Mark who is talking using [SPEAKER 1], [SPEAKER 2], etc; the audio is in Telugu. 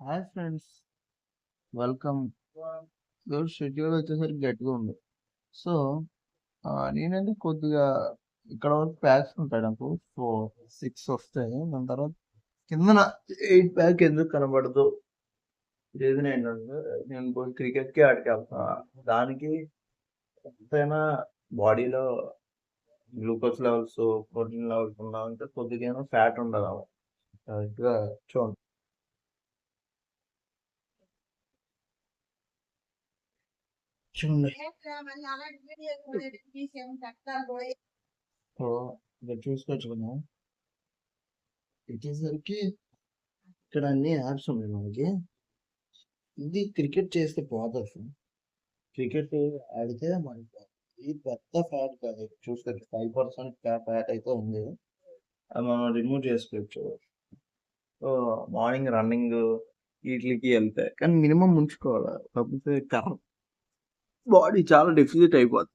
[SPEAKER 1] Hi friends, welcome. ఈరోజు షెడ్యూల్ వచ్చేసరికి గట్టిగా ఉంది. సో నేనంటే కొద్దిగా ఇక్కడ వరకు ప్యాక్స్ ఉంటాయి నాకు. 6 వస్తాయి. దాని తర్వాత కిందన 8 ప్యాక్ ఎందుకు కనబడదు? రీజన్ ఏంటంటే నేను పోయి క్రికెట్కి ఆడికి వెళ్తా. దానికి ఎంతైనా బాడీలో గ్లూకోజ్ లెవెల్స్, ప్రోటీన్ లెవెల్స్ ఉన్నాయంటే కొద్దిగా ఫ్యాట్ ఉండదు. కరెక్ట్గా చూడండి. చూడండి. సో ఇక్కడ చూసుకోవచ్చు కదా, వచ్చేసరికి ఇక్కడ అన్ని యాప్స్ ఉన్నాయి మనకి. ఇది క్రికెట్ చేస్తే పోదు అసలు. క్రికెట్ ఆడితే మనకి ఇది పెద్ద ఫ్యాట్ కాదు, చూసుకోవచ్చు 5% ఫ్యాట్ అయితే ఉంది. అది మనం రిమూవ్ చేసుకోవచ్చు. సో మార్నింగ్ రన్నింగ్ వీటికి వెళ్తే కానీ మినిమం ఉంచుకోవాలి, కాకపోతే బాడీ చాలా డెఫిజిట్ అయిపోద్ది.